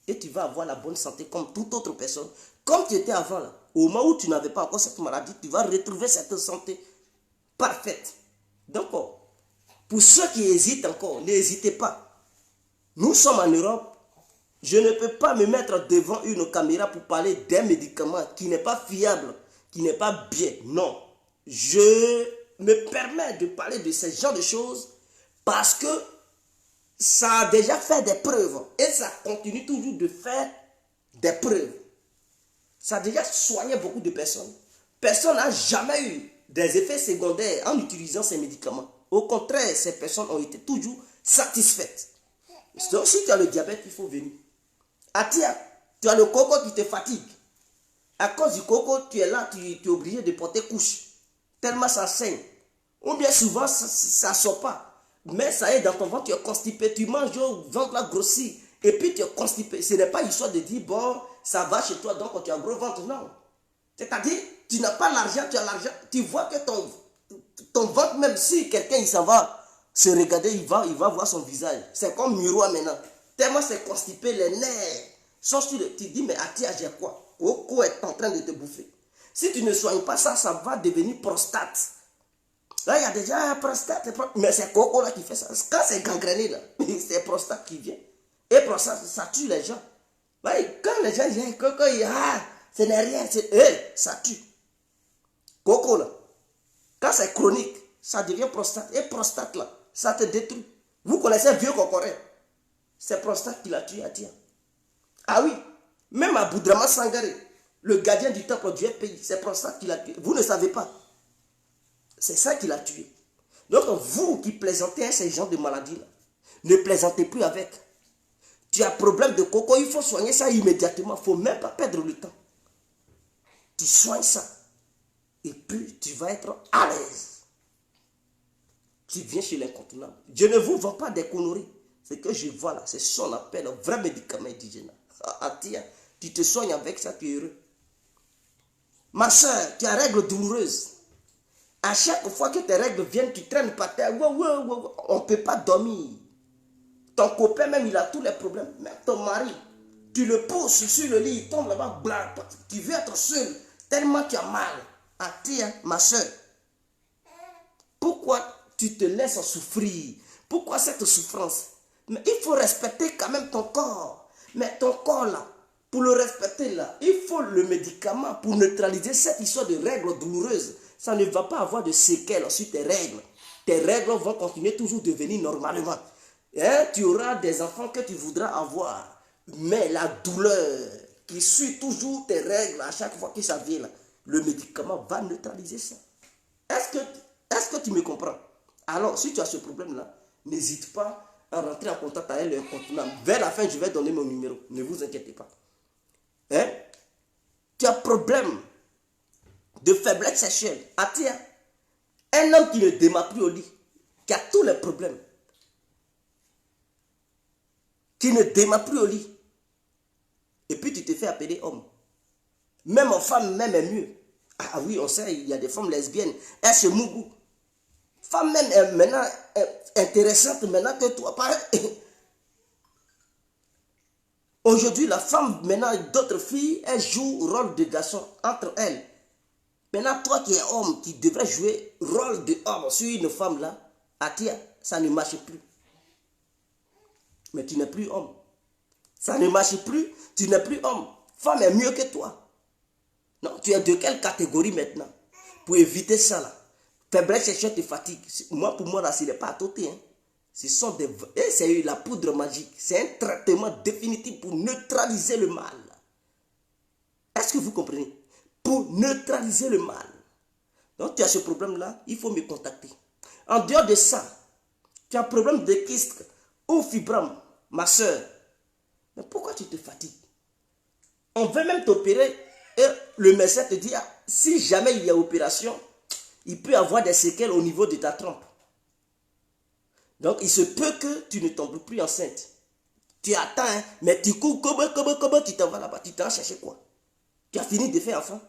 A: Et tu vas avoir la bonne santé comme toute autre personne. Comme tu étais avant là. Au moment où tu n'avais pas encore cette maladie, tu vas retrouver cette santé parfaite. Donc, Pour ceux qui hésitent encore, n'hésitez pas. Nous sommes en Europe. Je ne peux pas me mettre devant une caméra pour parler d'un médicament qui n'est pas fiable, qui n'est pas bien. Non. Je me permets de parler de ce genre de choses parce que ça a déjà fait des preuves et ça continue toujours de faire des preuves. Ça a déjà soigné beaucoup de personnes. Personne n'a jamais eu des effets secondaires en utilisant ces médicaments. Au contraire, ces personnes ont été toujours satisfaites. Donc, si tu as le diabète, il faut venir. Ah tiens, tu as le coco qui te fatigue. À cause du coco, tu es là, tu es obligé de porter couche. Tellement ça saigne. Ou bien souvent, ça ne sort pas. Mais ça est dans ton ventre, tu es constipé. Tu manges, le ventre là grossit. Et puis tu es constipé. Ce n'est pas histoire de dire, bon, ça va chez toi, donc tu as un gros ventre. Non. C'est-à-dire, tu n'as pas l'argent, tu as l'argent. Tu vois que ton ventre, même si quelqu'un il s'en va se regarder, il va voir son visage. C'est comme miroir maintenant. Tellement c'est constipé, les nerfs sont sur le... Tu dis, mais Atia, j'ai quoi? Coco est en train de te bouffer. Si tu ne soignes pas ça, ça va devenir prostate. Là, il y a déjà un prostate. Mais c'est Coco là qui fait ça. Quand c'est gangréné là, c'est prostate qui vient. Et prostate, ça tue les gens. Ouais, quand les gens disent Coco, ce n'est rien. Ça tue. Coco là. Quand c'est chronique, ça devient prostate. Et prostate là, ça te détruit. Vous connaissez un vieux cocoré. C'est prostate qui l'a tué à Tia. Ah oui, même à Boudrama Sangaré, le gardien du temple du pays, c'est prostate qui l'a tué. Vous ne savez pas. C'est ça qui l'a tué. Donc vous qui plaisantez à ces gens de maladies-là, ne plaisantez plus avec. Tu as problème de coco, il faut soigner ça immédiatement. Il ne faut même pas perdre le temps. Tu soignes ça. Et puis tu vas être à l'aise. Tu viens chez l'incontournable. Je ne vous vends pas des conneries. Ce que je vois là, c'est ce qu'on appelle un vrai médicament indigène. Ah, tiens, tu te soignes avec ça, tu es heureux. Ma soeur, tu as règles douloureuses. À chaque fois que tes règles viennent, tu traînes par terre. On ne peut pas dormir. Ton copain même, il a tous les problèmes. Même ton mari, tu le pousses sur le lit, il tombe là-bas, blanc. Tu veux être seul, tellement tu as mal. Ah tiens, ma soeur, pourquoi tu te laisses souffrir? Pourquoi cette souffrance? Mais il faut respecter quand même ton corps. Mais ton corps là, pour le respecter là, il faut le médicament pour neutraliser cette histoire de règles douloureuses. Ça ne va pas avoir de séquelles sur tes règles. Tes règles vont continuer toujours de venir normalement. Hein? Tu auras des enfants que tu voudras avoir. Mais la douleur qui suit toujours tes règles à chaque fois que ça vient là, le médicament va neutraliser ça. Est-ce que tu me comprends? Alors, si tu as ce problème-là, n'hésite pas à rentrer en contact avec l'incontournable. Vers la fin, je vais donner mon numéro. Ne vous inquiétez pas. Hein? Tu as problème de faiblesse sexuelle. Ah tiens, un homme qui ne démarre plus au lit, qui a tous les problèmes, qui ne démarre plus au lit, et puis tu te fais appeler homme. Même en femme, même est mieux. Ah oui, on sait, il y a des femmes lesbiennes. Elles se mougou. Femme même est maintenant intéressante maintenant que toi. Aujourd'hui, la femme, maintenant, d'autres filles, elles jouent rôle de garçon entre elles. Maintenant, toi qui es homme, qui devrais jouer rôle de homme sur une femme là, à tiens, ça ne marche plus. Mais tu n'es plus homme. Ça ne marche plus, tu n'es plus homme. Femme est mieux que toi. Non, tu es de quelle catégorie maintenant? Pour éviter ça là. Faiblesse sexuelle te fatigue. Moi, pour moi, là, ce n'est pas à côté. Hein. Ce sont des... Et c'est la poudre magique. C'est un traitement définitif pour neutraliser le mal. Est-ce que vous comprenez? Pour neutraliser le mal. Donc, tu as ce problème-là, il faut me contacter. En dehors de ça, tu as un problème de kyste ou fibrome, ma soeur. Mais pourquoi tu te fatigues? On veut même t'opérer et le médecin te dit, ah, si jamais il y a opération, il peut avoir des séquelles au niveau de ta trompe. Donc, il se peut que tu ne tombes plus enceinte. Tu attends, hein, mais tu cours, comment tu t'en vas là-bas? Tu t'en chercher quoi? Tu as fini de faire enfant.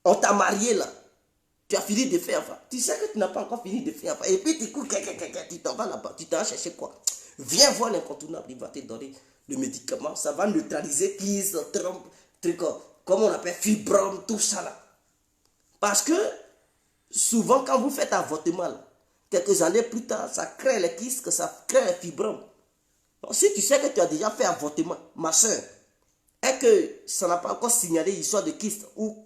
A: On t'a marié là. Tu as fini de faire enfant. Tu sais que tu n'as pas encore fini de faire enfant. Et puis tu cours, tu t'en vas là-bas. Tu t'en chercher quoi? Viens voir l'incontournable, il va te donner le médicament. Ça va neutraliser kyste, trompe, truc, comme on appelle fibrome, tout ça là. Parce que souvent, quand vous faites avortement, Quelques années plus tard, ça crée les kystes, ça crée les fibromes. Donc, si tu sais que tu as déjà fait avortement, ma soeur, et que ça n'a pas encore signalé l'histoire de kyste ou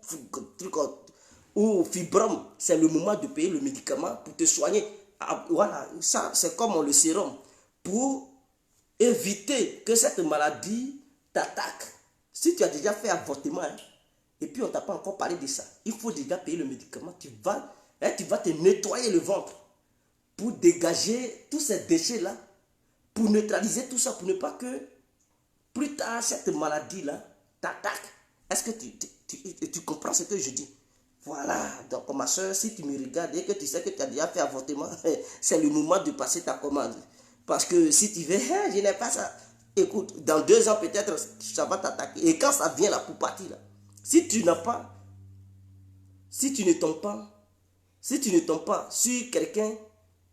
A: fibrome, c'est le moment de payer le médicament pour te soigner. Ah, voilà, ça c'est comme le sérum. Pour éviter que cette maladie t'attaque. Si tu as déjà fait avortement, hein, et puis on ne t'a pas encore parlé de ça, il faut déjà payer le médicament. Tu vas te nettoyer le ventre pour dégager tous ces déchets-là, pour neutraliser tout ça, pour ne pas que plus tard cette maladie-là t'attaque. Est-ce que tu comprends ce que je dis? Voilà, donc ma soeur, si tu me regardes et que tu sais que tu as déjà fait avortement, c'est le moment de passer ta commande. Parce que si tu veux, je n'ai pas ça. Écoute, dans 2 ans peut-être, ça va t'attaquer. Et quand ça vient là pour partir là, si tu n'as pas, si tu ne tombes pas sur quelqu'un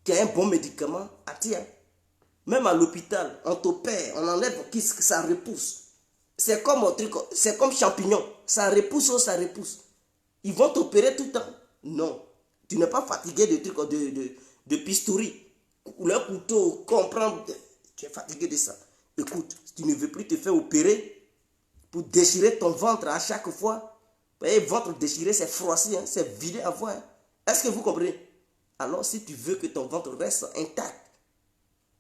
A: qui a un bon médicament, attire. Même à l'hôpital, on t'opère, on enlève, ça repousse. C'est comme un truc, c'est comme champignon. Ça repousse ou ça repousse. Ils vont t'opérer tout le temps. Non. Tu n'es pas fatigué de trucs de pistouri. Le couteau, comprendre. Tu es fatigué de ça. Écoute, si tu ne veux plus te faire opérer pour déchirer ton ventre à chaque fois. Et ventre déchiré, c'est froissé, hein, c'est vidé à voir. Hein. Est-ce que vous comprenez? Alors, si tu veux que ton ventre reste intact,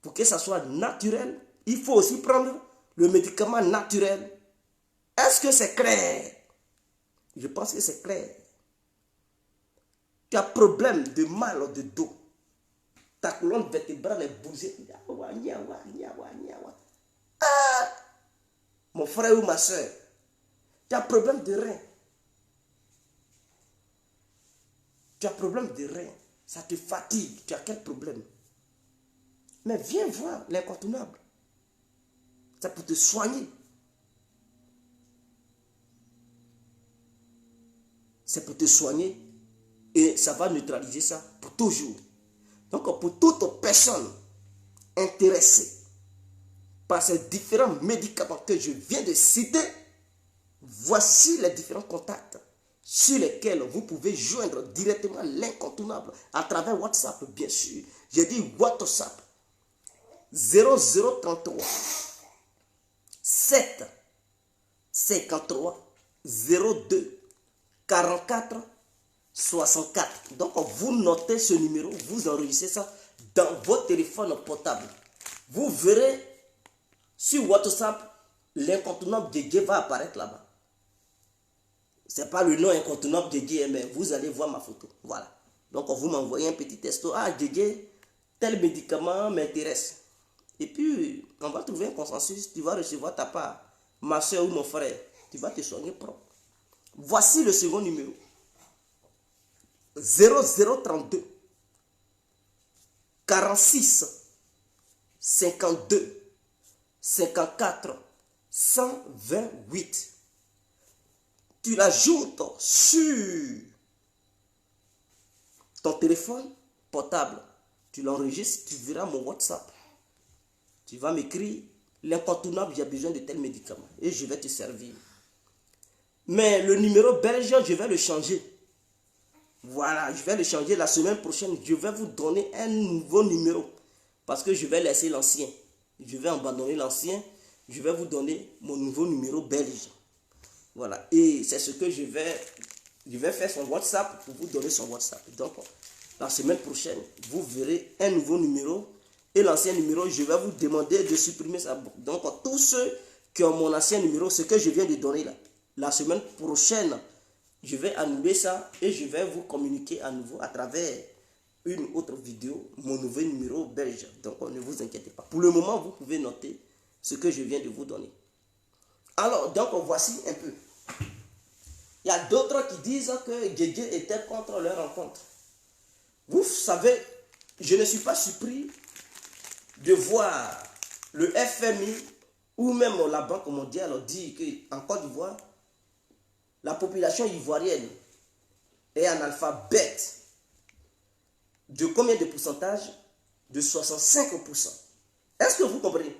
A: pour que ça soit naturel, il faut aussi prendre le médicament naturel. Est-ce que c'est clair? Je pense que c'est clair. Tu as problème de mal de dos. Ta colonne vertébrale est bougée. Ah, mon frère ou ma soeur, tu as problème de rein. Tu as problème de rein. Ça te fatigue. Tu as quel problème? Mais viens voir l'incontournable. C'est pour te soigner. C'est pour te soigner. Et ça va neutraliser ça pour toujours. Donc pour toute personne intéressée par ces différents médicaments que je viens de citer, voici les différents contacts sur lesquels vous pouvez joindre directement l'incontournable à travers WhatsApp, bien sûr. J'ai dit WhatsApp 0033 7 53 02 44 64. Donc vous notez ce numéro, vous enregistrez ça dans votre téléphone portable. Vous verrez sur WhatsApp, l'incontournable Didier va apparaître là-bas. Ce n'est pas le nom incontournable Didier, mais vous allez voir ma photo. Voilà. Donc vous m'envoyez un petit texto. Ah Didier, tel médicament m'intéresse. Et puis on va trouver un consensus. Tu vas recevoir ta part, ma soeur ou mon frère. Tu vas te soigner propre. Voici le second numéro. 0032 46 52 54 128. Tu l'ajoutes sur ton téléphone portable. Tu l'enregistres, tu verras mon WhatsApp. Tu vas m'écrire l'incontournable, j'ai besoin de tel médicament et je vais te servir. Mais le numéro belge, je vais le changer. Voilà, je vais le changer la semaine prochaine. Je vais vous donner un nouveau numéro. Parce que je vais laisser l'ancien. Je vais abandonner l'ancien. Je vais vous donner mon nouveau numéro belge. Voilà. Et c'est ce que je vais faire sur WhatsApp pour vous donner son WhatsApp. Donc, la semaine prochaine, vous verrez un nouveau numéro. Et l'ancien numéro, je vais vous demander de supprimer ça. Donc, tous ceux qui ont mon ancien numéro, ce que je viens de donner là, la semaine prochaine, je vais annuler ça et je vais vous communiquer à nouveau à travers une autre vidéo, mon nouveau numéro belge. Donc ne vous inquiétez pas. Pour le moment, vous pouvez noter ce que je viens de vous donner. Alors, donc voici un peu. Il y a d'autres qui disent que Didier était contre leur rencontre. Vous savez, je ne suis pas surpris de voir le FMI ou même la Banque mondiale dire qu'en Côte d'Ivoire, la population ivoirienne est analphabète. De combien de pourcentage? De 65%. Est-ce que vous comprenez?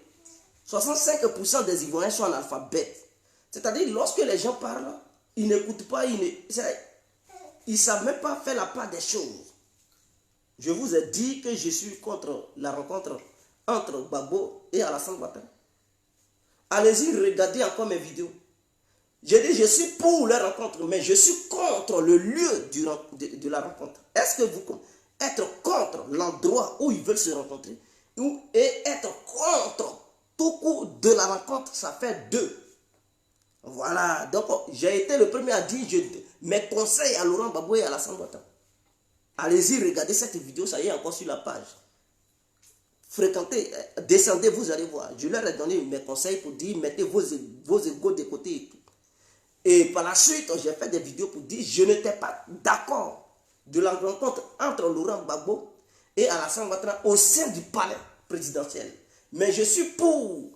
A: 65% des Ivoiriens sont analphabètes. C'est-à-dire, lorsque les gens parlent, ils n'écoutent pas, ils ne savent même pas faire la part des choses. Je vous ai dit que je suis contre la rencontre entre Gbagbo et Alassane Ouattara. Allez-y, regardez encore mes vidéos. J'ai dit, je suis pour la rencontre, mais je suis contre le lieu de la rencontre. Est-ce que vous... Être contre l'endroit où ils veulent se rencontrer et être contre tout coup de la rencontre, ça fait deux. Voilà, donc j'ai été le premier à dire mes conseils à Laurent Gbagbo et à Alassane Ouattara. Allez-y, regardez cette vidéo, ça y est encore sur la page. Fréquentez, descendez, vous allez voir. Je leur ai donné mes conseils pour dire, mettez vos égos de côté et tout. Et par la suite, j'ai fait des vidéos pour dire, je n'étais pas d'accord de la rencontre entre Laurent Gbagbo et Alassane Ouattara au sein du palais présidentiel. Mais je suis pour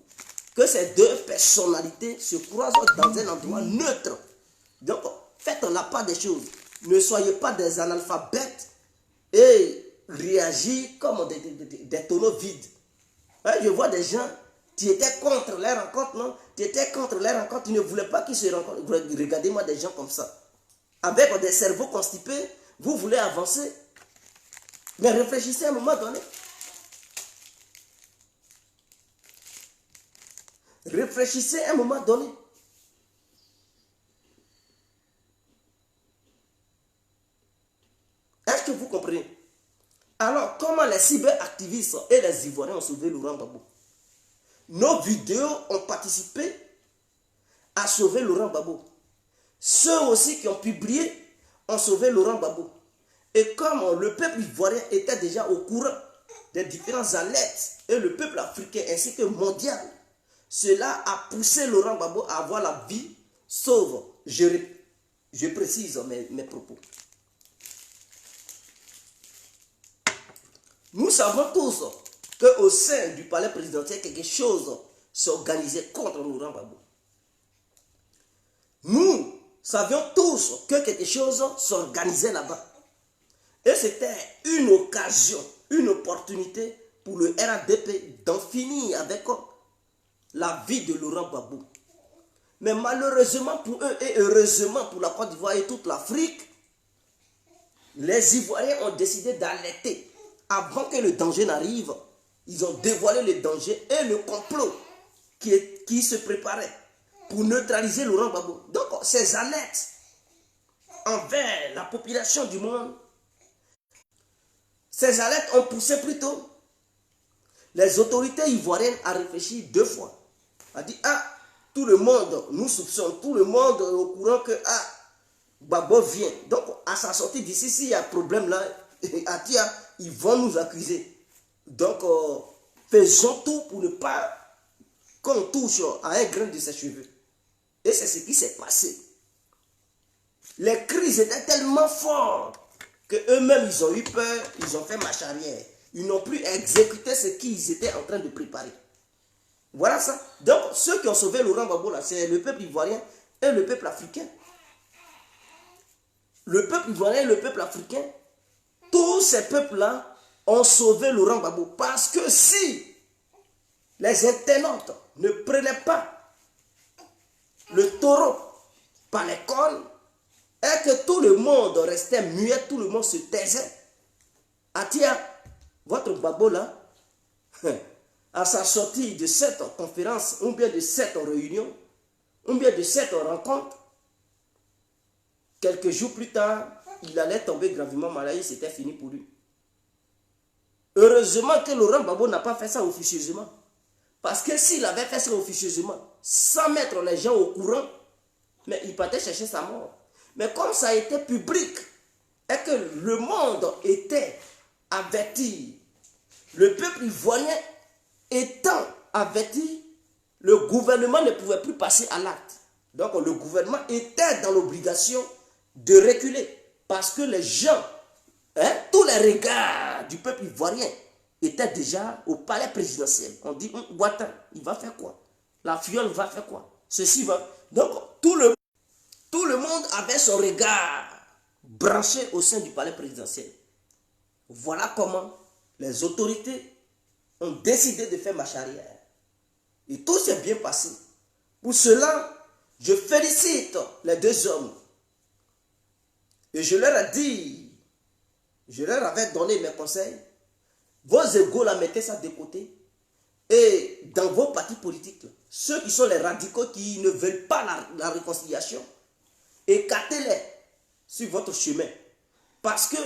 A: que ces deux personnalités se croisent dans un endroit neutre. Donc, faites la part des choses. Ne soyez pas des analphabètes et réagissez comme des tonneaux vides. Hein, je vois des gens qui étaient contre les rencontres, non? Qui étaient contre les rencontres, ils ne voulaient pas qu'ils se rencontrent. Regardez-moi des gens comme ça. Avec des cerveaux constipés, vous voulez avancer. Mais réfléchissez à un moment donné. Réfléchissez à un moment donné. Est-ce que vous comprenez? Alors, comment les cyberactivistes et les Ivoiriens ont sauvé Laurent Gbagbo? Nos vidéos ont participé à sauver Laurent Gbagbo. Ceux aussi qui ont publié ont sauvé Laurent Gbagbo. Et comme le peuple ivoirien était déjà au courant des différentes alertes et le peuple africain ainsi que mondial, cela a poussé Laurent Gbagbo à avoir la vie sauve. Je précise mes propos. Nous savons tous qu'au sein du palais présidentiel, quelque chose s'est organisé contre Laurent Gbagbo. Nous savions tous que quelque chose s'organisait là-bas. Et c'était une occasion, une opportunité pour le RADP d'en finir avec la vie de Laurent Gbagbo. Mais malheureusement pour eux et heureusement pour la Côte d'Ivoire et toute l'Afrique, les Ivoiriens ont décidé d'alerter avant que le danger n'arrive. Ils ont dévoilé le danger et le complot qui se préparait pour neutraliser Laurent Gbagbo. Donc ces alertes envers la population du monde, ces alertes ont poussé plutôt les autorités ivoiriennes à réfléchir deux fois. A dit, tout le monde nous soupçonne, tout le monde est au courant que Gbagbo vient. Donc à sa sortie d'ici, s'il y a un problème là, ils vont nous accuser. Donc faisons tout pour ne pas qu'on touche à un grain de ses cheveux. Et c'est ce qui s'est passé. Les cris étaient tellement forts qu'eux-mêmes, ils ont eu peur, ils ont fait marche arrière. Ils n'ont plus exécuté ce qu'ils étaient en train de préparer. Voilà ça. Donc, ceux qui ont sauvé Laurent Gbagbo, c'est le peuple ivoirien et le peuple africain. Le peuple ivoirien et le peuple africain, tous ces peuples-là ont sauvé Laurent Gbagbo. Parce que si les internautes ne prenaient pas le taureau par les cornes, et que tout le monde restait muet, tout le monde se taisait. Votre Gbagbo là, à sa sortie de cette conférence, ou bien de cette réunion, ou bien de cette rencontre, quelques jours plus tard, il allait tomber gravement malade, c'était fini pour lui. Heureusement que Laurent Gbagbo n'a pas fait ça officieusement. Parce que s'il avait fait ça officieusement, sans mettre les gens au courant, mais il partait chercher sa mort. Mais comme ça a été public et que le monde était averti, le peuple ivoirien étant averti, le gouvernement ne pouvait plus passer à l'acte. Donc le gouvernement était dans l'obligation de reculer parce que les gens, tous les regards du peuple ivoirien étaient déjà au palais présidentiel. On dit, Ouattara, il va faire quoi? La fiole va faire quoi? Ceci va... Donc tout le monde avait son regard branché au sein du palais présidentiel. Voilà comment les autorités ont décidé de faire marche arrière. Et tout s'est bien passé. Pour cela, je félicite les deux hommes. Et je leur ai dit, Je leur avais donné mes conseils. Vos égaux, là, mettez ça de côté. Et dans vos partis politiques, ceux qui sont les radicaux qui ne veulent pas la réconciliation, écartez-les sur votre chemin. Parce que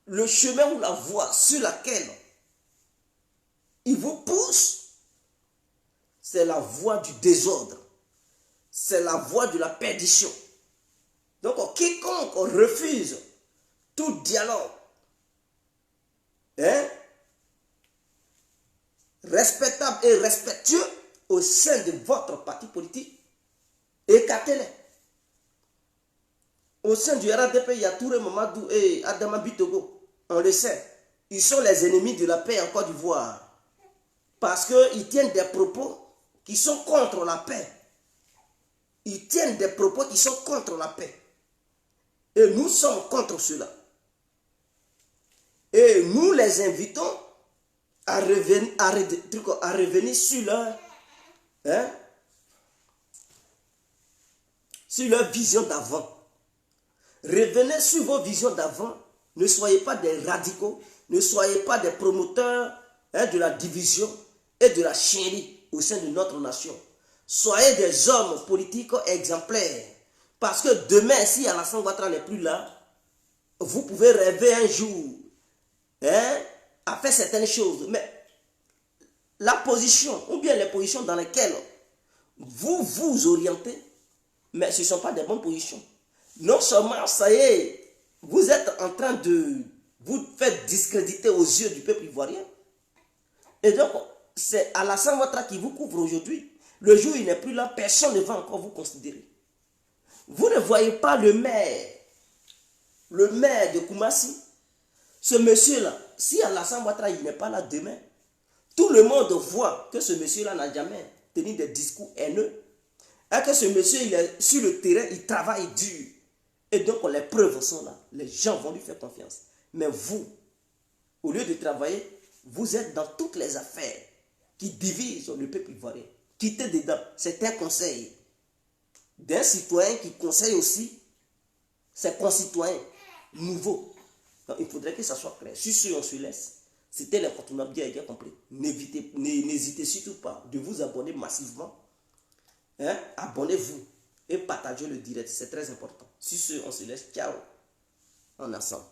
A: le chemin ou la voie sur laquelle il vous pousse, c'est la voie du désordre. C'est la voie de la perdition. Donc, quiconque refuse tout dialogue, respectable et respectueux au sein de votre parti politique, écartez-les. Au sein du RDP, il y a Touré Mamadou et Adama Bitogo. On le sait. Ils sont les ennemis de la paix en Côte d'Ivoire. Parce qu'ils tiennent des propos qui sont contre la paix. Ils tiennent des propos qui sont contre la paix. Et nous sommes contre cela. Et nous les invitons à revenir sur leur vision d'avant. Revenez sur vos visions d'avant. Ne soyez pas des radicaux. Ne soyez pas des promoteurs de la division et de la chiennerie au sein de notre nation. Soyez des hommes politiques exemplaires. Parce que demain, si Alassane Ouattara n'est plus là, vous pouvez rêver un jour à faire certaines choses. Mais la position, ou bien les positions dans lesquelles vous vous orientez, mais ce ne sont pas des bonnes positions. Non seulement, ça y est, vous êtes en train de vous faire discréditer aux yeux du peuple ivoirien. Et donc, c'est Alassane Ouattara qui vous couvre aujourd'hui. Le jour où il n'est plus là, personne ne va encore vous considérer. Vous ne voyez pas le maire de Koumassi. Ce monsieur-là, si Alassane Ouattara n'est pas là demain, tout le monde voit que ce monsieur-là n'a jamais tenu des discours haineux. Et que ce monsieur, il est sur le terrain, il travaille dur. Et donc, les preuves sont là. Les gens vont lui faire confiance. Mais vous, au lieu de travailler, vous êtes dans toutes les affaires qui divisent le peuple ivoirien. Quittez dedans. C'est un conseil d'un citoyen qui conseille aussi ses concitoyens nouveaux. Donc, il faudrait que ça soit clair. Si ceux on se laisse, c'était l'incontournable, bien compris. N'hésitez surtout pas de vous abonner massivement. Abonnez-vous et partagez le direct. C'est très important. Si ceux on se laisse, ciao. En ensemble.